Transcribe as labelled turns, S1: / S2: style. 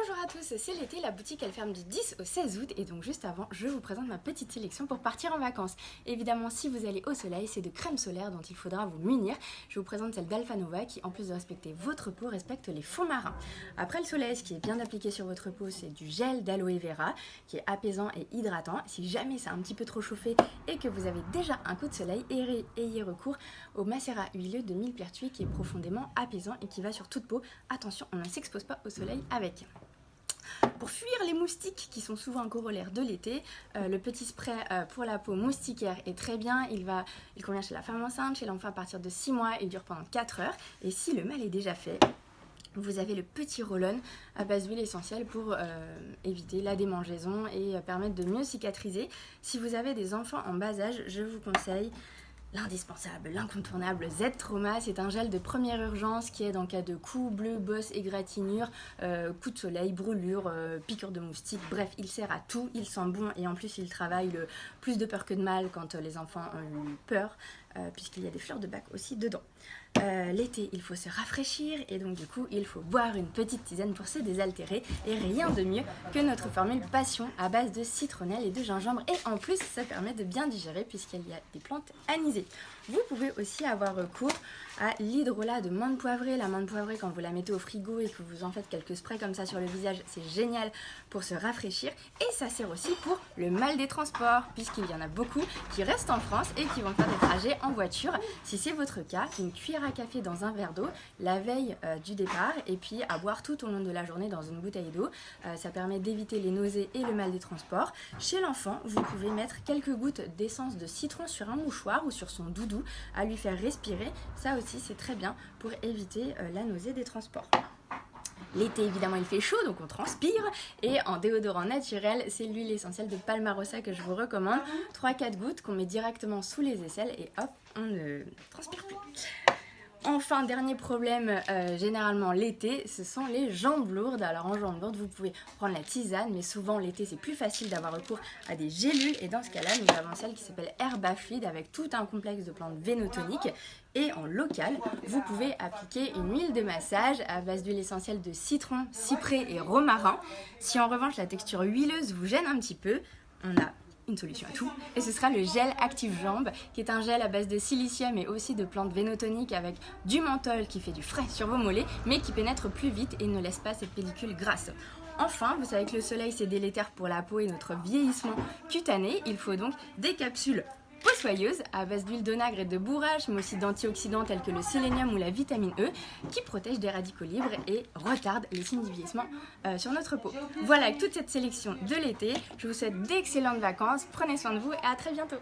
S1: Bonjour à tous, c'est l'été, la boutique elle ferme du 10 au 16 août et donc juste avant je vous présente ma petite sélection pour partir en vacances. Évidemment si vous allez au soleil c'est de crème solaire dont il faudra vous munir. Je vous présente celle d'Alpha Nova qui en plus de respecter votre peau respecte les fonds marins. Après le soleil ce qui est bien appliqué sur votre peau c'est du gel d'aloe vera qui est apaisant et hydratant. Si jamais c'est un petit peu trop chauffé et que vous avez déjà un coup de soleil, ayez recours au macérat huileux de millepertuis qui est profondément apaisant et qui va sur toute peau. Attention, on ne s'expose pas au soleil avec. Pour fuir les moustiques qui sont souvent un corollaire de l'été, le petit spray pour la peau moustiquaire est très bien. Il convient chez la femme enceinte, chez l'enfant à partir de 6 mois, il dure pendant 4 heures. Et si le mal est déjà fait, vous avez le petit roll-on à base d'huile essentielle pour éviter la démangeaison et permettre de mieux cicatriser. Si vous avez des enfants en bas âge, je vous conseille l'indispensable, l'incontournable Z-Trauma. C'est un gel de première urgence qui aide en cas de coups, bleus, bosses, égratignures, coups de soleil, brûlures, piqûres de moustiques. Bref, il sert à tout, il sent bon et en plus il travaille le plus de peur que de mal quand les enfants ont eu peur, puisqu'il y a des fleurs de bac aussi dedans. L'été, il faut se rafraîchir et donc du coup, il faut boire une petite tisane pour se désaltérer et rien de mieux que notre formule Passion à base de citronnelle et de gingembre et en plus, ça permet de bien digérer puisqu'il y a des plantes anisées. Vous pouvez aussi avoir recours à l'hydrolat de menthe poivrée. La menthe poivrée, quand vous la mettez au frigo et que vous en faites quelques sprays comme ça sur le visage, c'est génial pour se rafraîchir et ça sert aussi pour le mal des transports puisqu'il y en a beaucoup qui restent en France et qui vont faire des trajets en voiture. Si c'est votre cas, une cuillère à café dans un verre d'eau la veille du départ et puis à boire tout au long de la journée dans une bouteille d'eau. Ça permet d'éviter les nausées et le mal des transports. Chez l'enfant, vous pouvez mettre quelques gouttes d'essence de citron sur un mouchoir ou sur son doudou à lui faire respirer. Ça aussi c'est très bien pour éviter la nausée des transports. L'été, évidemment, il fait chaud, donc on transpire. Et en déodorant naturel, c'est l'huile essentielle de Palmarosa que je vous recommande. 3-4 gouttes qu'on met directement sous les aisselles et hop, on ne transpire plus. Enfin, dernier problème, généralement l'été, ce sont les jambes lourdes. Alors en jambes lourdes, vous pouvez prendre la tisane, mais souvent l'été, c'est plus facile d'avoir recours à des gélules. Et dans ce cas-là, nous avons celle qui s'appelle Herba Fluide avec tout un complexe de plantes vénotoniques. Et en local, vous pouvez appliquer une huile de massage à base d'huile essentielle de citron, cyprès et romarin. Si en revanche la texture huileuse vous gêne un petit peu, on a une solution à tout et ce sera le gel Active Jambes qui est un gel à base de silicium et aussi de plantes vénotoniques avec du menthol qui fait du frais sur vos mollets mais qui pénètre plus vite et ne laisse pas cette pellicule grasse. Enfin, vous savez que le soleil c'est délétère pour la peau et notre vieillissement cutané, il faut donc des capsules peau soyeuse à base d'huile d'onagre et de bourrache, mais aussi d'antioxydants tels que le sélénium ou la vitamine E, qui protègent des radicaux libres et retardent les signes du vieillissement sur notre peau. Voilà, avec toute cette sélection de l'été, je vous souhaite d'excellentes vacances, prenez soin de vous et à très bientôt.